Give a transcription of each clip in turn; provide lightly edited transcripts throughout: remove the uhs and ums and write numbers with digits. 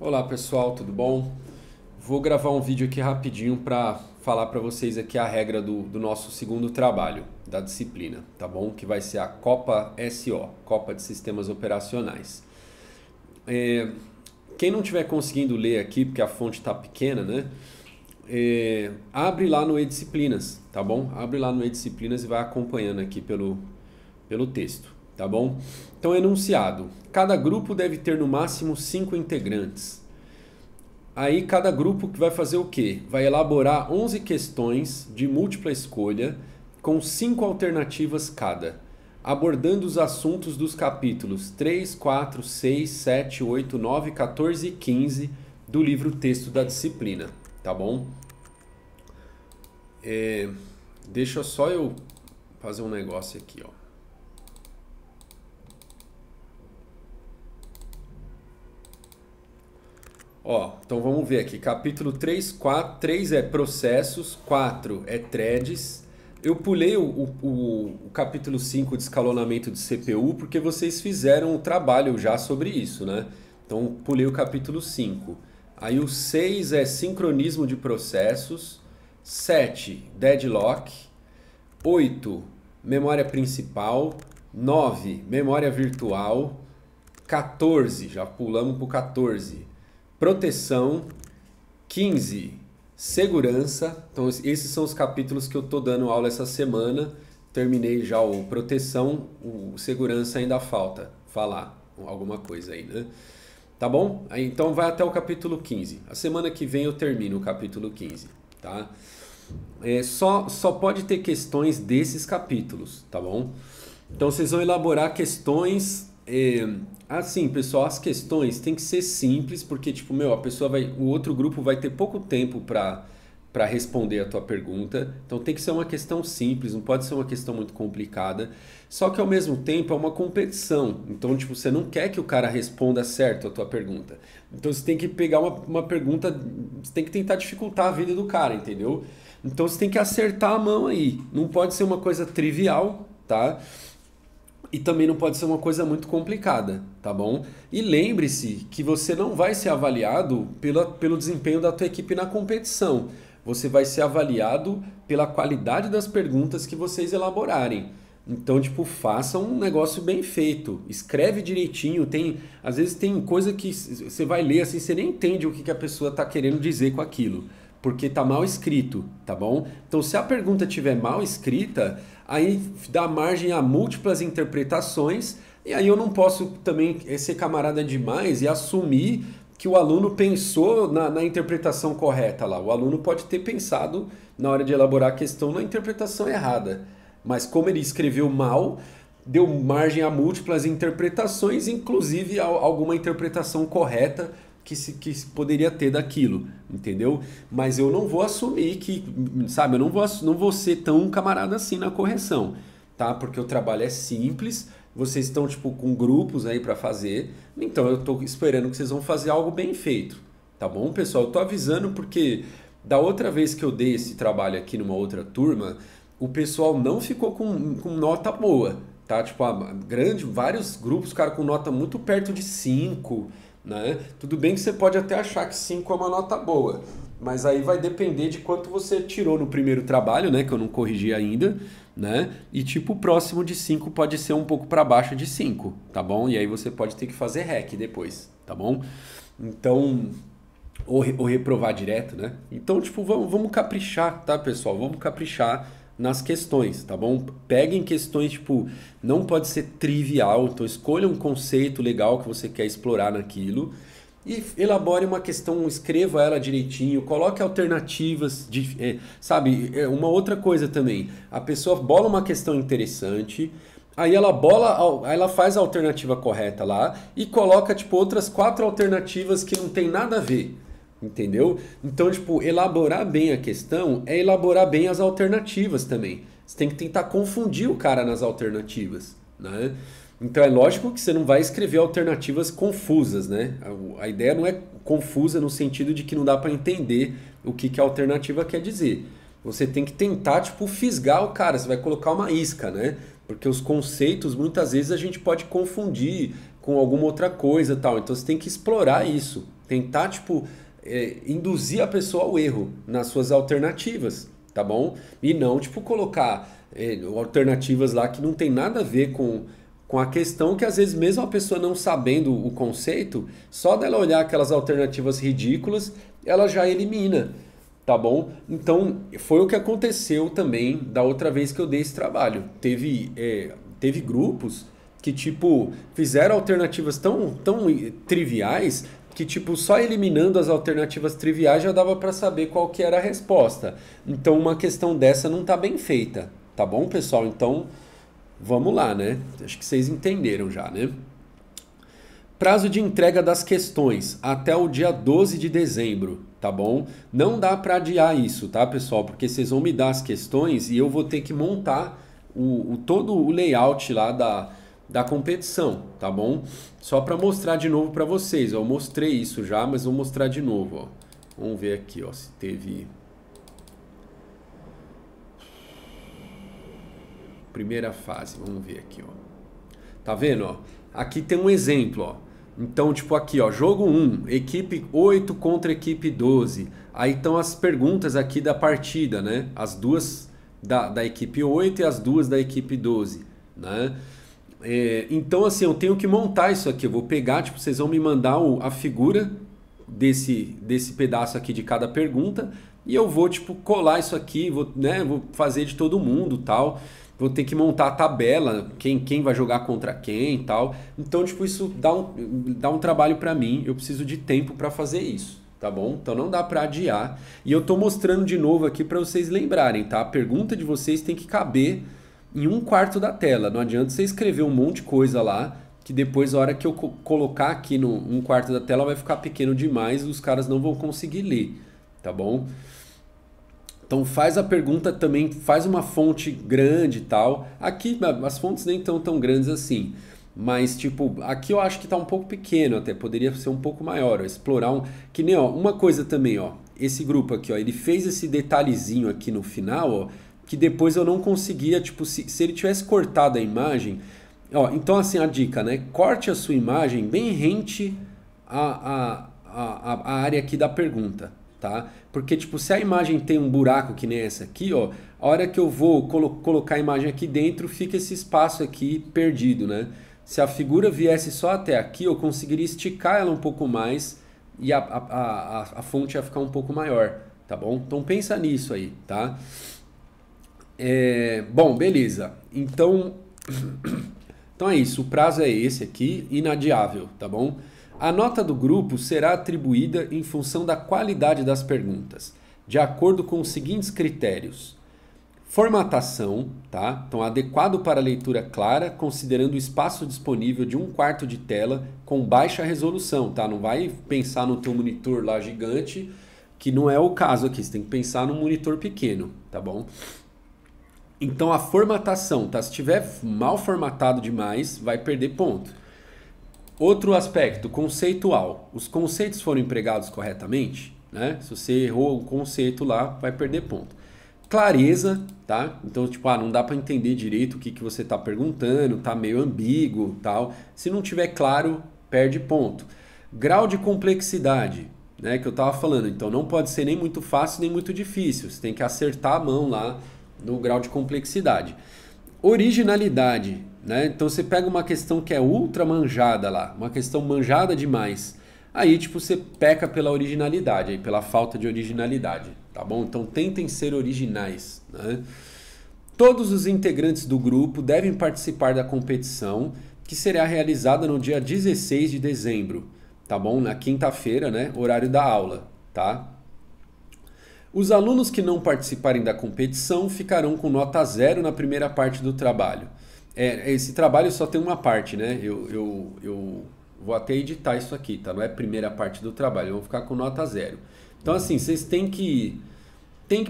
Olá pessoal, tudo bom? Vou gravar um vídeo aqui rapidinho para falar para vocês aqui a regra do nosso segundo trabalho da disciplina, tá bom? Que vai ser a Copa SO, Copa de Sistemas Operacionais. Quem não estiver conseguindo ler aqui, porque a fonte está pequena, né? Abre lá no E-Disciplinas, tá bom? Abre lá no E-Disciplinas e vai acompanhando aqui pelo texto, tá bom? Então, enunciado. Cada grupo deve ter no máximo 5 integrantes. Aí, cada grupo vai fazer o quê? Vai elaborar 11 questões de múltipla escolha com 5 alternativas cada, abordando os assuntos dos capítulos 3, 4, 6, 7, 8, 9, 14 e 15 do livro texto da disciplina, tá bom? Deixa só eu fazer um negócio aqui, ó. Então vamos ver aqui. Capítulo 3, 4. 3 é processos, 4 é threads. Eu pulei o capítulo 5 de escalonamento de CPU porque vocês fizeram o trabalho já sobre isso, né? Então pulei o capítulo 5. Aí o 6 é sincronismo de processos. 7, deadlock. 8, memória principal. 9, memória virtual. 14, já pulamos para o 14. Proteção. 15, segurança. Então esses são os capítulos que eu estou dando aula essa semana. Terminei já o proteção, o segurança ainda falta falar alguma coisa aí, né? Tá bom? Aí, então vai até o capítulo 15. A semana que vem eu termino o capítulo 15, tá? Só pode ter questões desses capítulos, tá bom? Então vocês vão elaborar questões. Assim, pessoal, as questões tem que ser simples, porque, tipo, a pessoa o outro grupo vai ter pouco tempo para responder a tua pergunta. Então tem que ser uma questão simples, não pode ser uma questão muito complicada. Só que ao mesmo tempo é uma competição. Então, tipo, você não quer que o cara responda certo a tua pergunta. Então você tem que pegar uma pergunta, você tem que tentar dificultar a vida do cara, entendeu? Então você tem que acertar a mão aí. Não pode ser uma coisa trivial, tá? E também não pode ser uma coisa muito complicada, tá bom? E lembre-se que você não vai ser avaliado pelo desempenho da tua equipe na competição. Você vai ser avaliado pela qualidade das perguntas que vocês elaborarem. Então, tipo, faça um negócio bem feito. Escreve direitinho. Às vezes tem coisa que você vai ler assim, você nem entende o que a pessoa está querendo dizer com aquilo. Porque tá mal escrito, tá bom? Então, se a pergunta tiver mal escrita, aí dá margem a múltiplas interpretações, e aí eu não posso também ser camarada demais e assumir que o aluno pensou na interpretação correta lá. O aluno pode ter pensado, na hora de elaborar a questão, na interpretação errada. Mas como ele escreveu mal, deu margem a múltiplas interpretações, inclusive alguma interpretação correta que poderia ter daquilo, entendeu? Mas eu não vou assumir que, sabe, eu não vou ser tão camarada assim na correção, tá? Porque o trabalho é simples, vocês estão, tipo, com grupos aí para fazer, então eu tô esperando que vocês vão fazer algo bem feito, tá bom, pessoal? Eu tô avisando porque da outra vez que eu dei esse trabalho aqui numa outra turma, o pessoal não ficou com nota boa, tá? Tipo, vários grupos, cara, com nota muito perto de 5, né? Tudo bem que você pode até achar que 5 é uma nota boa, mas aí vai depender de quanto você tirou no primeiro trabalho, né? Que eu não corrigi ainda, né? E tipo, o próximo de 5 pode ser um pouco para baixo de 5, tá bom? E aí você pode ter que fazer REC depois, tá bom? Então, ou reprovar direto, né? Então, tipo, vamos caprichar, tá, pessoal? Vamos caprichar nas questões, tá bom? Peguem questões, tipo, não pode ser trivial, então escolha um conceito legal que você quer explorar naquilo e elabore uma questão, escreva ela direitinho, coloque alternativas, sabe? Uma outra coisa também, a pessoa bola uma questão interessante, aí ela faz a alternativa correta lá e coloca, tipo, outras 4 alternativas que não tem nada a ver. Entendeu? Então, tipo, elaborar bem a questão é elaborar bem as alternativas também. Você tem que tentar confundir o cara nas alternativas, né? Então é lógico que você não vai escrever alternativas confusas, né? A ideia não é confusa no sentido de que não dá para entender o que a alternativa quer dizer. Você tem que tentar, tipo, fisgar o cara. Você vai colocar uma isca, né? Porque os conceitos, muitas vezes, a gente pode confundir com alguma outra coisa, tal. Então você tem que explorar isso, tentar tipo induzir a pessoa ao erro nas suas alternativas, tá bom? E não tipo colocar alternativas lá que não tem nada a ver com a questão, que às vezes mesmo a pessoa não sabendo o conceito, só dela olhar aquelas alternativas ridículas, ela já elimina, tá bom? Então foi o que aconteceu também da outra vez que eu dei esse trabalho. Teve grupos que tipo fizeram alternativas tão triviais que tipo só eliminando as alternativas triviais já dava para saber qual que era a resposta. Então uma questão dessa não tá bem feita, tá bom, pessoal? Então vamos lá, né? Acho que vocês entenderam já, né? Prazo de entrega das questões até o dia 12 de dezembro, tá bom? Não dá para adiar isso, tá, pessoal? Porque vocês vão me dar as questões e eu vou ter que montar todo o layout lá da competição, tá bom? Só para mostrar de novo para vocês, ó, eu mostrei isso já, mas vou mostrar de novo, ó. Vamos ver aqui, ó, se teve primeira fase, vamos ver aqui, ó. Tá vendo, ó? Aqui tem um exemplo, ó. Então, tipo aqui, ó, jogo 1, equipe 8 contra equipe 12. Aí estão as perguntas aqui da partida, né? As duas da equipe 8 e as duas da equipe 12, né? Então, assim, eu tenho que montar isso aqui. Eu vou pegar, tipo, vocês vão me mandar a figura desse pedaço aqui de cada pergunta e eu vou, tipo, colar isso aqui, vou fazer de todo mundo, tal. Vou ter que montar a tabela, quem vai jogar contra quem e tal. Então, tipo, isso dá um trabalho para mim. Eu preciso de tempo para fazer isso, tá bom? Então não dá para adiar. E eu tô mostrando de novo aqui para vocês lembrarem, tá? A pergunta de vocês tem que caber em 1/4 da tela. Não adianta você escrever um monte de coisa lá, que depois, a hora que eu colocar aqui no 1/4 da tela, vai ficar pequeno demais e os caras não vão conseguir ler, tá bom? Então faz a pergunta também, faz uma fonte grande e tal. Aqui as fontes nem estão tão grandes assim. Mas tipo, aqui eu acho que está um pouco pequeno até, poderia ser um pouco maior. Ó, explorar que nem, ó, uma coisa também, ó. Esse grupo aqui, ó, ele fez esse detalhezinho aqui no final, ó, que depois eu não conseguia, tipo, se ele tivesse cortado a imagem. Ó, então assim, a dica, né? Corte a sua imagem bem rente à área aqui da pergunta. Tá? Porque tipo, se a imagem tem um buraco que nem essa aqui, ó, a hora que eu vou colocar a imagem aqui dentro, fica esse espaço aqui perdido, né? Se a figura viesse só até aqui, eu conseguiria esticar ela um pouco mais e a fonte ia ficar um pouco maior, tá bom? Então pensa nisso aí, tá? Bom, beleza. Então é isso, o prazo é esse aqui, inadiável, tá bom? A nota do grupo será atribuída em função da qualidade das perguntas, de acordo com os seguintes critérios. Formatação, tá? Então, adequado para leitura clara, considerando o espaço disponível de 1/4 de tela com baixa resolução, tá? Não vai pensar no teu monitor lá gigante, que não é o caso aqui. Você tem que pensar num monitor pequeno, tá bom? Então, a formatação, tá? Se tiver mal formatado demais, vai perder ponto. Outro aspecto, conceitual. Os conceitos foram empregados corretamente, né? Se você errou o conceito lá, vai perder ponto. Clareza, tá? Então, tipo, não dá para entender direito o que você está perguntando, tá meio ambíguo, tal. Se não tiver claro, perde ponto. Grau de complexidade, né? Que eu estava falando. Então, não pode ser nem muito fácil nem muito difícil. Você tem que acertar a mão lá no grau de complexidade. Originalidade, né? Então você pega uma questão que é ultra manjada lá, uma questão manjada demais. Aí, tipo, você peca pela originalidade, aí, pela falta de originalidade, tá bom? Então tentem ser originais, né? Todos os integrantes do grupo devem participar da competição, que será realizada no dia 16 de dezembro, tá bom? Na quinta-feira, né? Horário da aula, tá? Os alunos que não participarem da competição ficarão com nota 0 na primeira parte do trabalho. Esse trabalho só tem uma parte, né? Eu vou até editar isso aqui, tá? Não é a primeira parte do trabalho, eu vou ficar com nota 0. Então, assim, vocês têm que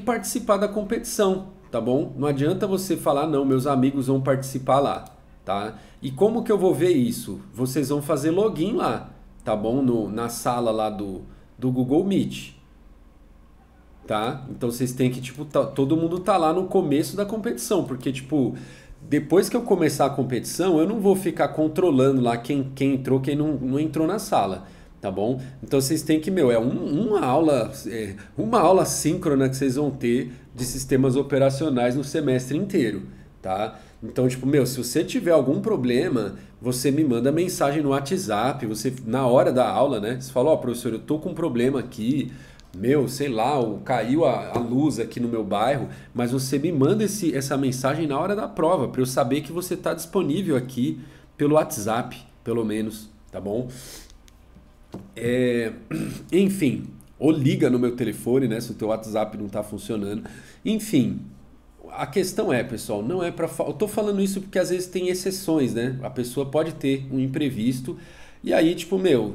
participar da competição, tá bom? Não adianta você falar, não, meus amigos vão participar lá, tá? E como que eu vou ver isso? Vocês vão fazer login lá, tá bom? Na sala lá do Google Meet. Tá? Então vocês têm que, tipo, todo mundo tá lá no começo da competição, porque, tipo, depois que eu começar a competição, eu não vou ficar controlando lá quem entrou, quem não entrou na sala, tá bom? Então vocês têm que, meu, uma aula síncrona que vocês vão ter de sistemas operacionais no semestre inteiro, tá? Então, tipo, meu, se você tiver algum problema, você me manda mensagem no WhatsApp, você, na hora da aula, né? Você fala, ó, professor, eu tô com um problema aqui, meu, sei lá, caiu a luz aqui no meu bairro, mas você me manda essa mensagem na hora da prova, para eu saber que você está disponível aqui pelo WhatsApp, pelo menos, tá bom? Enfim, ou liga no meu telefone, né, se o teu WhatsApp não está funcionando. Enfim, a questão é, pessoal, não é para... Eu tô falando isso porque às vezes tem exceções, né? A pessoa pode ter um imprevisto e aí, tipo, meu,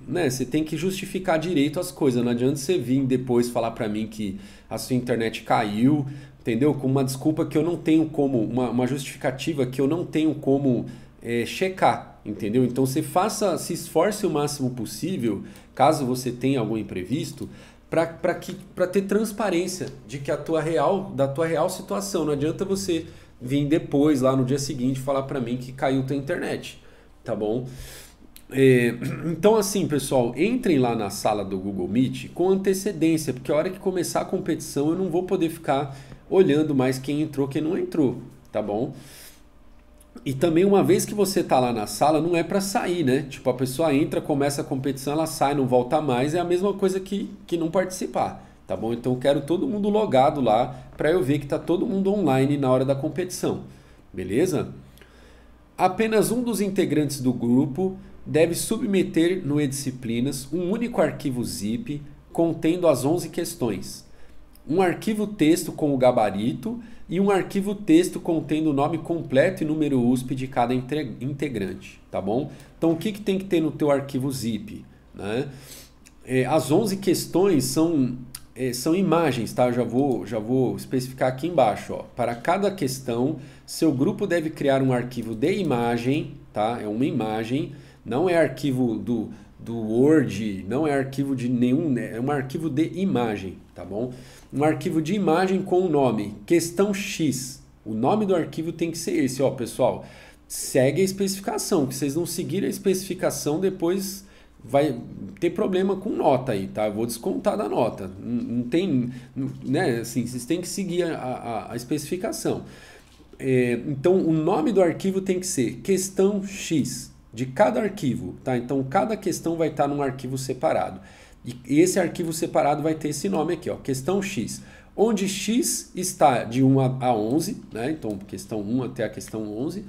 né, você tem que justificar direito as coisas. Não adianta você vir depois falar pra mim que a sua internet caiu, entendeu? Com uma desculpa que eu não tenho como, uma justificativa que eu não tenho como checar, entendeu? Então você se esforce o máximo possível, caso você tenha algum imprevisto, para ter transparência de que da tua real situação. Não adianta você vir depois, lá no dia seguinte, falar pra mim que caiu tua internet, tá bom? Então assim, pessoal, entrem lá na sala do Google Meet com antecedência, porque a hora que começar a competição eu não vou poder ficar olhando mais quem entrou, quem não entrou, tá bom? E também uma vez que você tá lá na sala, não é para sair, né? Tipo, a pessoa entra, começa a competição, ela sai, não volta mais, é a mesma coisa que não participar, tá bom? Então eu quero todo mundo logado lá para eu ver que tá todo mundo online na hora da competição, beleza? Apenas um dos integrantes do grupo deve submeter no eDisciplinas um único arquivo zip contendo as 11 questões, um arquivo texto com o gabarito e um arquivo texto contendo o nome completo e número USP de cada integrante, tá bom? Então o que tem que ter no teu arquivo zip, né? As 11 questões são imagens, tá? Eu já vou especificar aqui embaixo, ó. Para cada questão, seu grupo deve criar um arquivo de imagem, tá? É uma imagem, não é arquivo do Word, não é arquivo de nenhum, é um arquivo de imagem, tá bom? Um arquivo de imagem com o nome questão X. O nome do arquivo tem que ser esse, ó, pessoal. Segue a especificação, que vocês não seguirem a especificação, depois vai ter problema com nota aí, tá? Eu vou descontar da nota. Não tem, né? Assim, vocês têm que seguir a especificação. Então, o nome do arquivo tem que ser questão X de cada arquivo, tá? Então, cada questão vai estar num arquivo separado. E esse arquivo separado vai ter esse nome aqui, ó, questão X. Onde X está de 1 a 11, né? Então, questão 1 até a questão 11,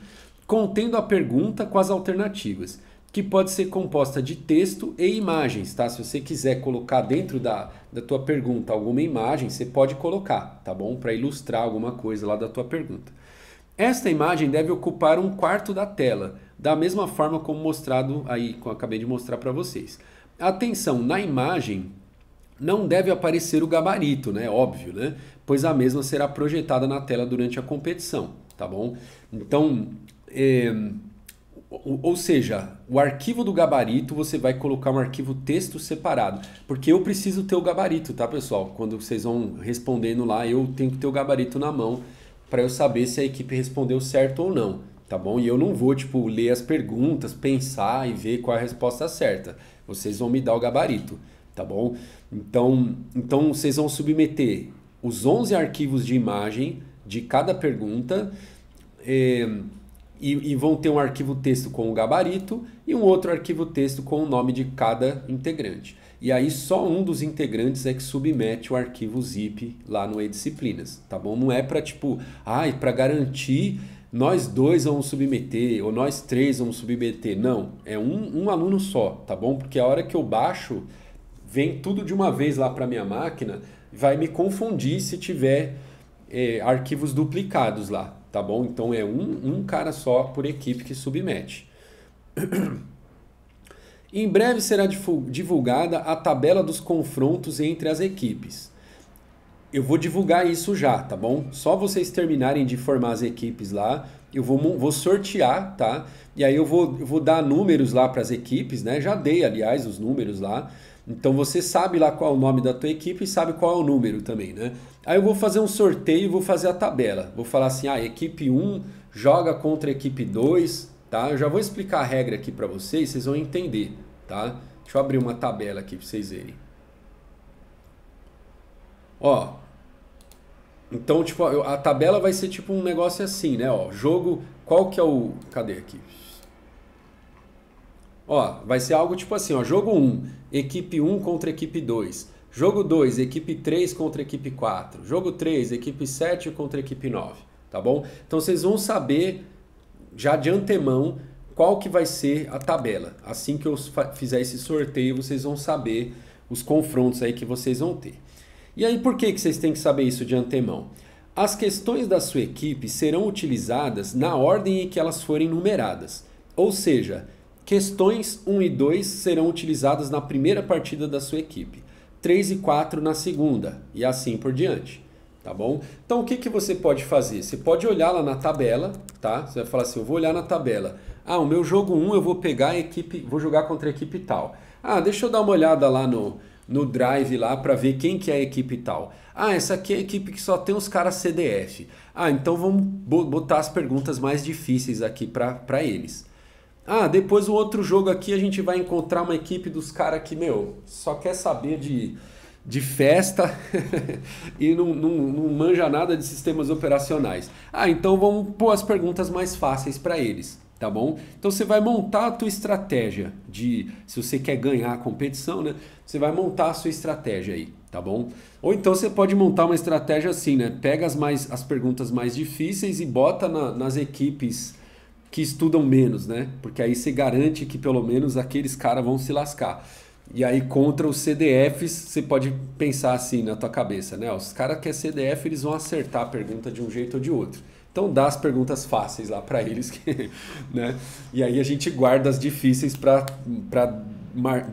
contendo a pergunta com as alternativas, que pode ser composta de texto e imagens, tá? Se você quiser colocar dentro da tua pergunta alguma imagem, você pode colocar, tá bom? Para ilustrar alguma coisa lá da tua pergunta. Esta imagem deve ocupar 1/4 da tela, da mesma forma como mostrado aí, como eu acabei de mostrar para vocês. Atenção, na imagem não deve aparecer o gabarito, né? Óbvio, né? Pois a mesma será projetada na tela durante a competição, tá bom? Então, ou seja, o arquivo do gabarito você vai colocar um arquivo texto separado, porque eu preciso ter o gabarito, tá, pessoal? Quando vocês vão respondendo lá, eu tenho que ter o gabarito na mão para eu saber se a equipe respondeu certo ou não, tá bom? E eu não vou, tipo, ler as perguntas, pensar e ver qual é a resposta certa. Vocês vão me dar o gabarito, tá bom? Então vocês vão submeter os 11 arquivos de imagem de cada pergunta e vão ter um arquivo texto com o gabarito e um outro arquivo texto com o nome de cada integrante. E aí só um dos integrantes é que submete o arquivo zip lá no eDisciplinas, tá bom? Não é para tipo, para garantir nós dois vamos submeter ou nós três vamos submeter. Não, é um aluno só, tá bom? Porque a hora que eu baixo, vem tudo de uma vez lá para minha máquina, vai me confundir se tiver arquivos duplicados lá, tá bom? Então é um cara só por equipe que submete. Em breve será divulgada a tabela dos confrontos entre as equipes. Eu vou divulgar isso já, tá bom? Só vocês terminarem de formar as equipes lá, eu vou sortear, tá? E aí eu vou dar números lá para as equipes, né? Já dei, aliás, os números lá. Então você sabe lá qual é o nome da tua equipe e sabe qual é o número também, né? Aí eu vou fazer um sorteio e vou fazer a tabela. Vou falar assim, equipe 1 joga contra a equipe 2, tá? Eu já vou explicar a regra aqui para vocês, vocês vão entender, tá? Deixa eu abrir uma tabela aqui para vocês verem. Ó, então, tipo, a tabela vai ser tipo um negócio assim, né? Ó, jogo, qual que é o... Cadê aqui? Ó, vai ser algo tipo assim, ó, jogo 1, equipe 1 contra equipe 2. Jogo 2, equipe 3 contra equipe 4. Jogo 3, equipe 7 contra equipe 9, tá bom? Então vocês vão saber já de antemão qual que vai ser a tabela. Assim que eu fizer esse sorteio, vocês vão saber os confrontos aí que vocês vão ter. E aí por que vocês têm que saber isso de antemão? As questões da sua equipe serão utilizadas na ordem em que elas forem numeradas. Ou seja, questões 1 e 2 serão utilizadas na primeira partida da sua equipe. 3 e 4 na segunda, e assim por diante, tá bom? Então o que você pode fazer? Você pode olhar lá na tabela, tá? Você vai falar assim, eu vou olhar na tabela. Ah, o meu jogo 1 eu vou pegar a equipe, vou jogar contra a equipe tal. Ah, deixa eu dar uma olhada lá no Drive lá para ver quem que é a equipe tal. Ah, essa aqui é a equipe que só tem os caras CDF. Ah, então vamos botar as perguntas mais difíceis aqui para eles. Ah, depois o outro jogo aqui a gente vai encontrar uma equipe dos caras que, meu, só quer saber de festa e não manja nada de sistemas operacionais. Ah, então vamos pôr as perguntas mais fáceis para eles, tá bom? Então você vai montar a tua estratégia se você quer ganhar a competição, né? Você vai montar a sua estratégia aí, tá bom? Ou então você pode montar uma estratégia assim, né? Pega as perguntas mais difíceis e bota nas equipes que estudam menos, né? Porque aí você garante que pelo menos aqueles caras vão se lascar. E aí contra os CDFs, você pode pensar assim na tua cabeça, né? Os caras que é CDF, eles vão acertar a pergunta de um jeito ou de outro. Então dá as perguntas fáceis lá para eles, né? E aí a gente guarda as difíceis para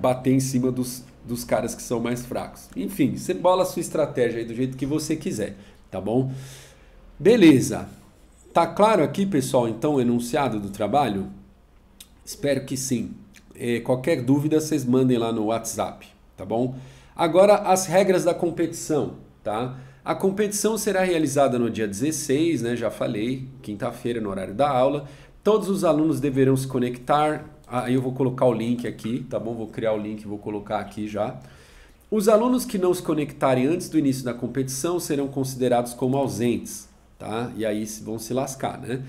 bater em cima dos caras que são mais fracos. Enfim, você bola a sua estratégia aí do jeito que você quiser, tá bom? Beleza. Tá claro aqui, pessoal, então, o enunciado do trabalho? Espero que sim. Qualquer dúvida, vocês mandem lá no WhatsApp, tá bom? Agora, as regras da competição, tá? A competição será realizada no dia 16, né? Já falei, quinta-feira, no horário da aula. Todos os alunos deverão se conectar. Aí eu vou colocar o link aqui, tá bom? Vou criar o link e vou colocar aqui já. Os alunos que não se conectarem antes do início da competição serão considerados como ausentes. Tá? E aí vão se lascar, né?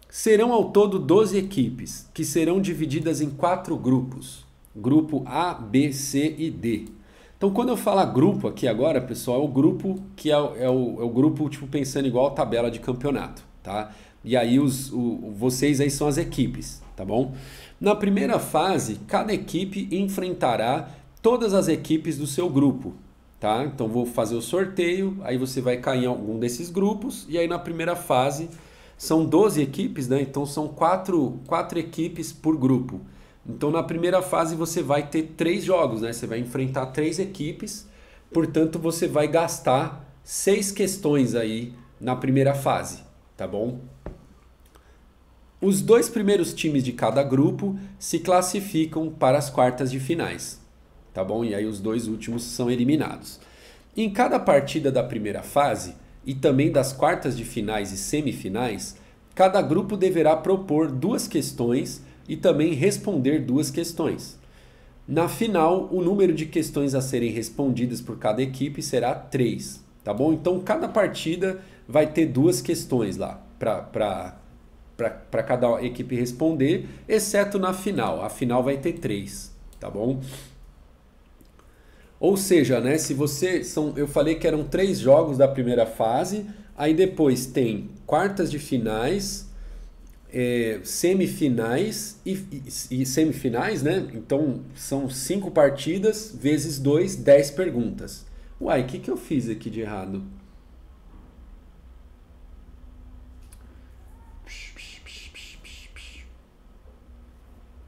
Serão ao todo 12 equipes, que serão divididas em 4 grupos. Grupo A, B, C e D. Então, quando eu falar grupo aqui agora, pessoal, é o grupo que é o grupo, tipo, pensando igual a tabela de campeonato, tá? E aí vocês aí são as equipes, tá bom? Na primeira fase, cada equipe enfrentará todas as equipes do seu grupo. Tá? Então vou fazer o sorteio, aí você vai cair em algum desses grupos, e aí na primeira fase são 12 equipes, né? Então são 4 equipes por grupo. Então na primeira fase você vai ter 3 jogos, né? Você vai enfrentar 3 equipes, portanto você vai gastar 6 questões aí na primeira fase, tá bom? Os 2 primeiros times de cada grupo se classificam para as quartas de finais. Tá bom? E aí os 2 últimos são eliminados. Em cada partida da primeira fase e também das quartas de finais e semifinais, cada grupo deverá propor 2 questões e também responder 2 questões. Na final, o número de questões a serem respondidas por cada equipe será 3, tá bom? Então cada partida vai ter 2 questões lá para cada equipe responder, exceto na final. A final vai ter 3, tá bom? Ou seja, né, se eu falei que eram 3 jogos da primeira fase, aí depois tem quartas de finais, semifinais e semifinais, né? Então são 5 partidas vezes 2, 10 perguntas. Uai, o que eu fiz aqui de errado?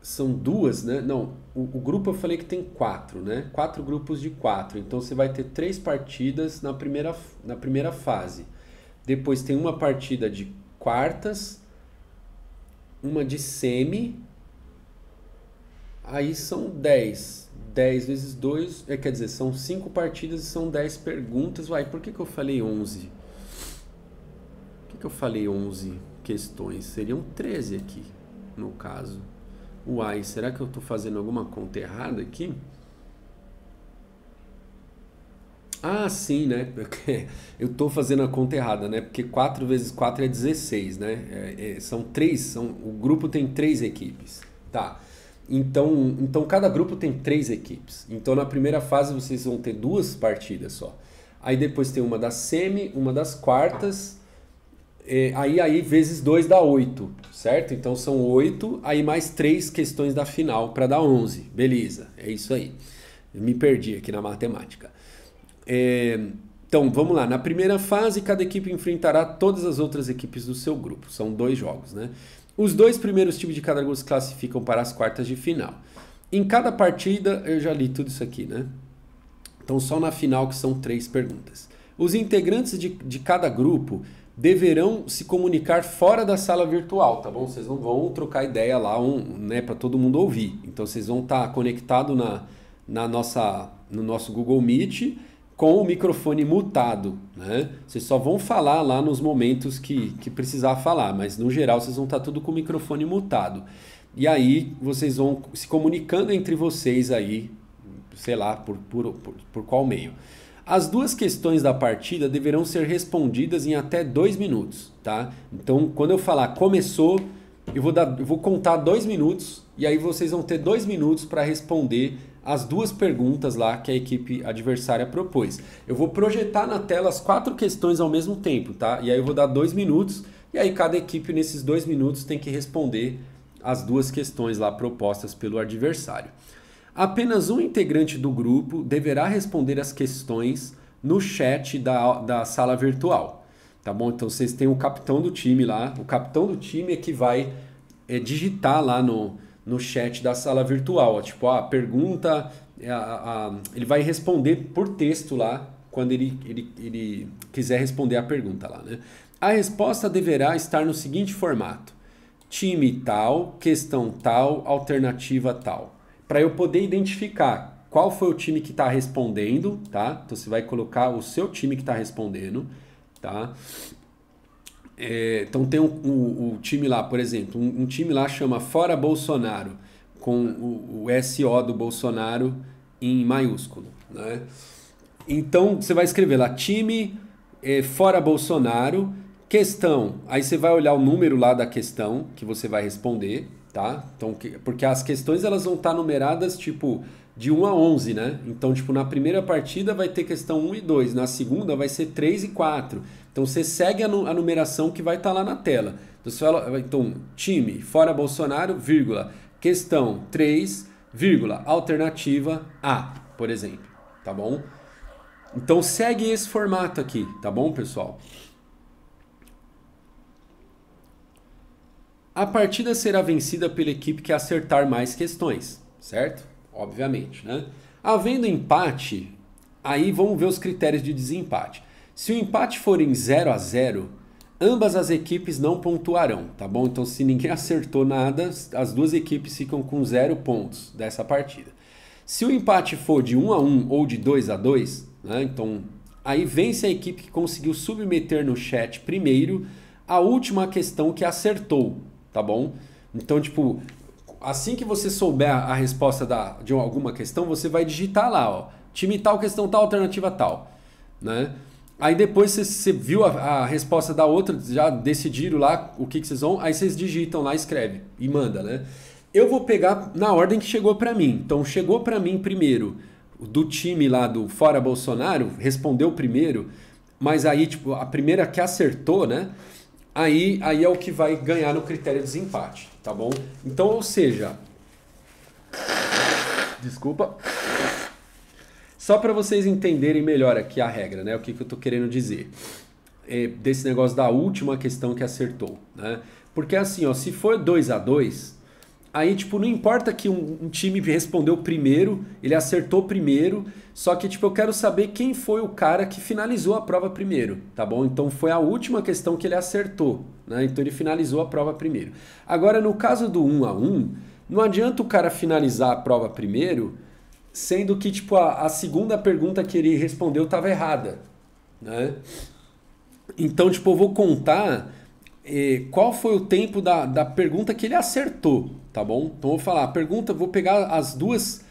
São 2, né? Não, o grupo eu falei que tem 4, né? 4 grupos de 4. Então você vai ter 3 partidas na primeira fase. Depois tem uma partida de quartas, uma de semi. Aí são 10. 10 vezes 2, quer dizer, são 5 partidas e são 10 perguntas. Uai, por que eu falei 11? Por que eu falei 11? questões, seriam 13 aqui, no caso. Uai, será que eu estou fazendo alguma conta errada aqui? Ah, sim, né? Eu estou fazendo a conta errada, né? Porque 4 vezes 4 é 16, né? São 3, o grupo tem 3 equipes. Tá. Então cada grupo tem 3 equipes. Então na primeira fase vocês vão ter 2 partidas só. Aí depois tem uma das semi, uma das quartas. Aí vezes 2 dá 8, certo? Então são 8, aí mais 3 questões da final para dar 11. Beleza, é isso aí. Eu me perdi aqui na matemática. Então, vamos lá. Na primeira fase, cada equipe enfrentará todas as outras equipes do seu grupo. São 2 jogos, né? Os 2 primeiros times de cada grupo se classificam para as quartas de final. Em cada partida, eu já li tudo isso aqui, né? Então, só na final que são 3 perguntas. Os integrantes de cada grupo deverão se comunicar fora da sala virtual, tá bom? Vocês não vão trocar ideia lá, né, para todo mundo ouvir. Então, vocês vão estar conectados no nosso Google Meet com o microfone mutado, né? Vocês só vão falar lá nos momentos que precisar falar, mas no geral vocês vão estar tudo com o microfone mutado. E aí vocês vão se comunicando entre vocês aí, sei lá, por qual meio. As 2 questões da partida deverão ser respondidas em até 2 minutos, tá? Então, quando eu falar começou, eu vou contar 2 minutos e aí vocês vão ter 2 minutos para responder as 2 perguntas lá que a equipe adversária propôs. Eu vou projetar na tela as 4 questões ao mesmo tempo, tá? E aí eu vou dar 2 minutos e aí cada equipe nesses 2 minutos tem que responder as 2 questões lá propostas pelo adversário. Apenas um integrante do grupo deverá responder as questões no chat da sala virtual, tá bom? Então vocês têm o capitão do time lá, o capitão do time é que vai digitar lá no chat da sala virtual, tipo, a pergunta, ele vai responder por texto lá, quando ele quiser responder a pergunta lá, né? A resposta deverá estar no seguinte formato: time tal, questão tal, alternativa tal. Para eu poder identificar qual foi o time que está respondendo, tá? Então você vai colocar o seu time que está respondendo, tá? Então tem o time lá, por exemplo, um time lá chama Fora Bolsonaro, com o SO do Bolsonaro em maiúsculo, né? Então você vai escrever lá, time Fora Bolsonaro, questão, aí você vai olhar o número lá da questão que você vai responder, tá? Então, porque as questões elas vão estar numeradas tipo de 1 a 11, né? Então, tipo, na primeira partida vai ter questão 1 e 2, na segunda vai ser 3 e 4. Então, você segue a numeração que vai estar lá na tela. Então, você fala, então, time, fora Bolsonaro, vírgula, questão 3, vírgula, alternativa A, por exemplo, tá bom? Então, segue esse formato aqui, tá bom, pessoal? A partida será vencida pela equipe que acertar mais questões, certo? Obviamente, né? Havendo empate, aí vamos ver os critérios de desempate. Se o empate for em 0 a 0, ambas as equipes não pontuarão, tá bom? Então, se ninguém acertou nada, as 2 equipes ficam com 0 pontos dessa partida. Se o empate for de 1 a 1 ou de 2 a 2, né? Então, aí vence a equipe que conseguiu submeter no chat primeiro a última questão que acertou, tá bom? Então, tipo, assim que você souber a resposta de alguma questão, você vai digitar lá, ó, time tal, questão tal, alternativa tal, né? Aí depois você viu a resposta da outra, já decidiram lá o que vocês vão, aí vocês digitam lá, escreve e manda, né? Eu vou pegar na ordem que chegou para mim. Então, chegou para mim primeiro do time lá do Fora Bolsonaro, respondeu primeiro, mas aí, tipo, a primeira que acertou, né? Aí é o que vai ganhar no critério de desempate, tá bom? Então, ou seja, desculpa, só para vocês entenderem melhor aqui a regra, né? O que eu tô querendo dizer desse negócio da última questão que acertou, né? Porque assim, ó, se for 2 a 2, aí, tipo, não importa que um time respondeu primeiro, ele acertou primeiro, só que, tipo, eu quero saber quem foi o cara que finalizou a prova primeiro, tá bom? Então, foi a última questão que ele acertou, né? Então, ele finalizou a prova primeiro. Agora, no caso do 1 a 1, não adianta o cara finalizar a prova primeiro, sendo que, tipo, a segunda pergunta que ele respondeu estava errada, né? Então, tipo, eu vou contar qual foi o tempo da pergunta que ele acertou, tá bom? Então eu vou falar, a pergunta, vou pegar as duas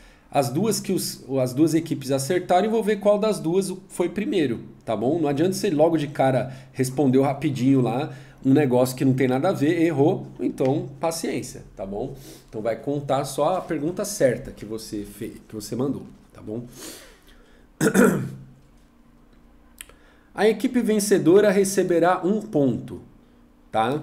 que as duas equipes acertaram e vou ver qual das duas foi primeiro, tá bom? Não adianta você logo de cara respondeu rapidinho lá um negócio que não tem nada a ver, errou, então paciência, tá bom? Então vai contar só a pergunta certa que você fez, que você mandou, tá bom? A equipe vencedora receberá 1 ponto, tá?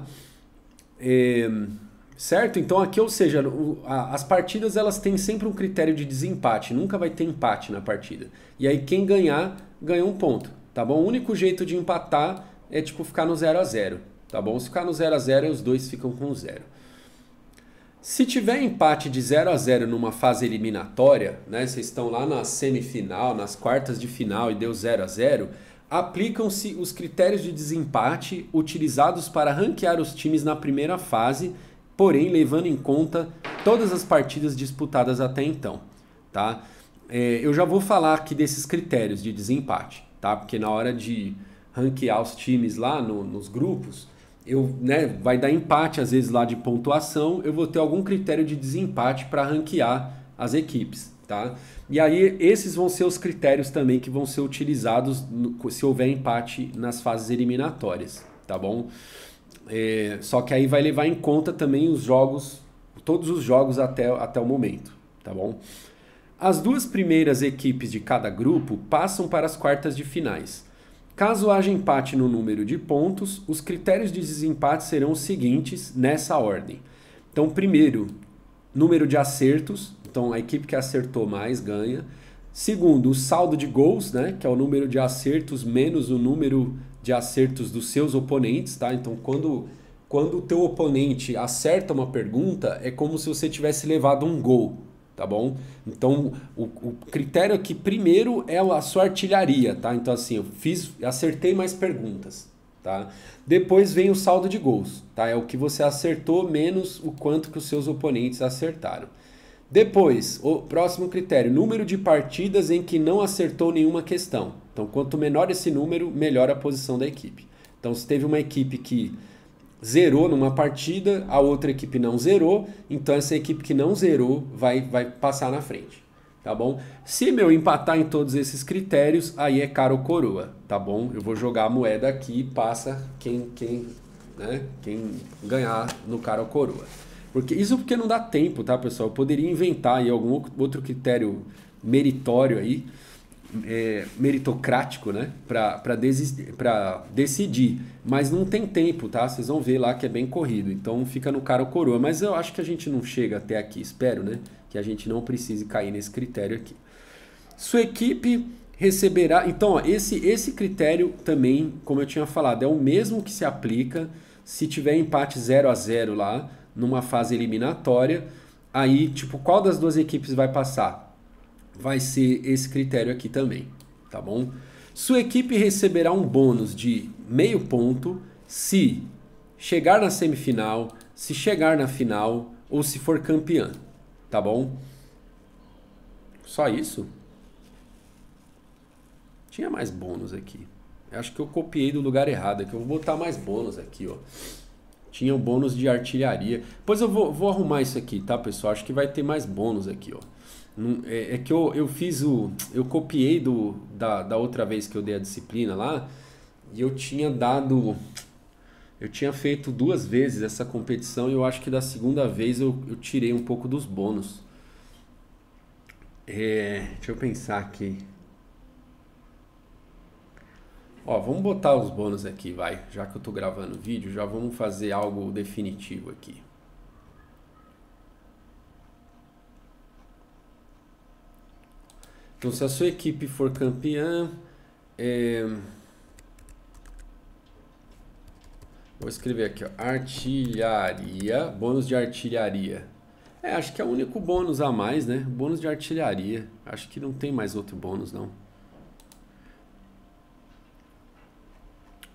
Certo? Então aqui, ou seja, as partidas elas têm sempre um critério de desempate, nunca vai ter empate na partida. E aí quem ganhar, ganha 1 ponto, tá bom? O único jeito de empatar é tipo ficar no 0 a 0, tá bom? Se ficar no 0 a 0, os dois ficam com 0. Se tiver empate de 0 a 0 numa fase eliminatória, né, vocês estão lá na semifinal, nas quartas de final e deu 0 a 0, aplicam-se os critérios de desempate utilizados para ranquear os times na primeira fase, porém levando em conta todas as partidas disputadas até então, tá? Eu já vou falar aqui desses critérios de desempate, tá? Porque na hora de ranquear os times lá nos grupos, vai dar empate às vezes lá de pontuação, eu vou ter algum critério de desempate para ranquear as equipes, tá? E aí esses vão ser os critérios também que vão ser utilizados se houver empate nas fases eliminatórias, tá bom? Só que aí vai levar em conta também os jogos, todos os jogos até o momento, tá bom? As duas primeiras equipes de cada grupo passam para as quartas de finais. Caso haja empate no número de pontos, os critérios de desempate serão os seguintes nessa ordem. Então, primeiro, número de acertos. Então, a equipe que acertou mais ganha. Segundo, o saldo de gols, né, que é o número de acertos menos o número de acertos dos seus oponentes, tá? Então, quando o teu oponente acerta uma pergunta, é como se você tivesse levado um gol, tá bom? Então, o critério aqui primeiro é a sua artilharia, tá? Então, assim, eu acertei mais perguntas, tá? Depois vem o saldo de gols, tá? É o que você acertou menos o quanto que os seus oponentes acertaram. Depois, o próximo critério, número de partidas em que não acertou nenhuma questão. Então, quanto menor esse número, melhor a posição da equipe. Então, se teve uma equipe que zerou numa partida, a outra equipe não zerou, então essa equipe que não zerou vai passar na frente, tá bom? Se empatar em todos esses critérios, aí é cara ou coroa, tá bom? Eu vou jogar a moeda aqui e passa quem ganhar no cara ou coroa. Porque não dá tempo, tá, pessoal? Eu poderia inventar aí algum outro critério meritório aí, meritocrático, né, para decidir, mas não tem tempo, tá? Vocês vão ver lá que é bem corrido, então fica no cara ou coroa, mas eu acho que a gente não chega até aqui, espero, né, que a gente não precise cair nesse critério aqui. Sua equipe receberá, então ó, esse critério também, como eu tinha falado, é o mesmo que se aplica se tiver empate 0 a 0 lá numa fase eliminatória, aí tipo, qual das duas equipes vai passar? Vai ser esse critério aqui também, tá bom? Sua equipe receberá um bônus de meio ponto se chegar na semifinal, se chegar na final ou se for campeã, tá bom? Só isso? Tinha mais bônus aqui. Eu acho que eu copiei do lugar errado aqui. Eu vou botar mais bônus aqui, ó. Tinha o bônus de artilharia. Depois eu vou arrumar isso aqui, tá, pessoal? Acho que vai ter mais bônus aqui, ó. É que eu copiei da outra vez que eu dei a disciplina lá, e eu tinha feito 2 vezes essa competição, e eu acho que da segunda vez eu tirei um pouco dos bônus. Deixa eu pensar aqui. Ó, vamos botar os bônus aqui, vai. Já que eu tô gravando o vídeo, já vamos fazer algo definitivo aqui. Então, se a sua equipe for campeã, vou escrever aqui, ó, artilharia, bônus de artilharia. Acho que é o único bônus a mais, né? Bônus de artilharia. Acho que não tem mais outro bônus, não.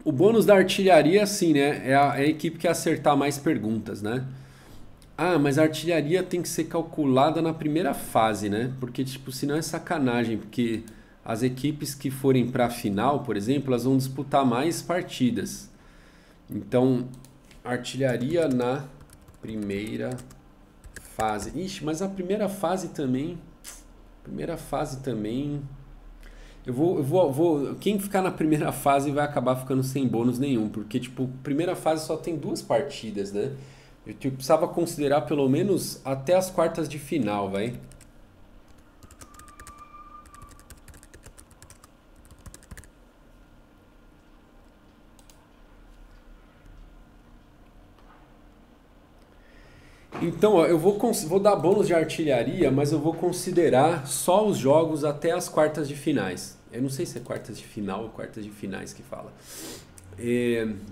O bônus da artilharia, assim, né? É a equipe que acertar mais perguntas, né? Ah, mas a artilharia tem que ser calculada na primeira fase, né? Porque, tipo, senão é sacanagem, porque as equipes que forem para a final, por exemplo, elas vão disputar mais partidas. Então, Artilharia na primeira fase. Ixi, mas a primeira fase também... Primeira fase também... Quem ficar na primeira fase vai acabar ficando sem bônus nenhum. Porque, tipo, primeira fase só tem 2 partidas, né? Eu precisava considerar pelo menos até as quartas de final, vai. Então, ó, eu vou dar bônus de artilharia, mas eu vou considerar só os jogos até as quartas de finais. Eu não sei se é quartas de final ou quartas de finais que fala.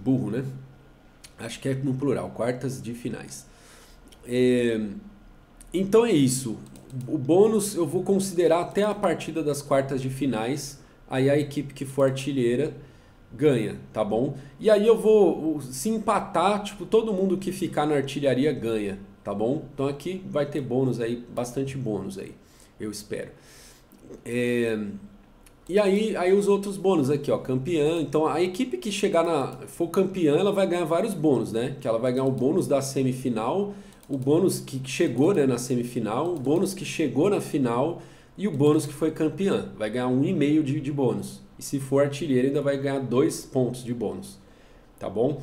Burro, né? Acho que é no plural, quartas de finais. Então é isso. O bônus eu vou considerar até a partida das quartas de finais. Aí a equipe que for artilheira ganha, tá bom? E aí eu vou, se empatar, tipo, todo mundo que ficar na artilharia ganha, tá bom? Então aqui vai ter bônus aí, bastante bônus aí, eu espero. E aí os outros bônus aqui, ó, campeã. Então a equipe que for campeã, ela vai ganhar vários bônus, né? Que ela vai ganhar o bônus da semifinal, o bônus que chegou, né, na semifinal, o bônus que chegou na final e o bônus que foi campeã. Vai ganhar 1,5 de bônus. E se for artilheiro ainda vai ganhar 2 pontos de bônus, tá bom?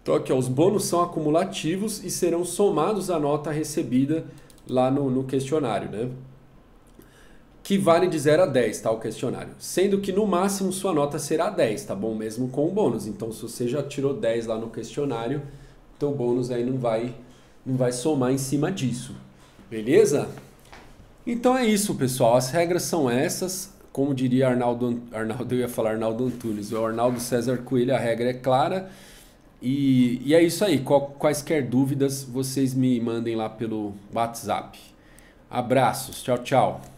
Então aqui, ó, os bônus são acumulativos e serão somados à nota recebida lá no questionário, né? Que vale de 0 a 10, tá, o questionário. Sendo que no máximo sua nota será 10, tá bom? Mesmo com o bônus. Então se você já tirou 10 lá no questionário, então o bônus aí não vai somar em cima disso. Beleza? Então é isso, pessoal. As regras são essas. Como diria Arnaldo, eu ia falar Arnaldo Antunes, o Arnaldo César Coelho, a regra é clara. E é isso aí. Quaisquer dúvidas, vocês me mandem lá pelo WhatsApp. Abraços. Tchau, tchau.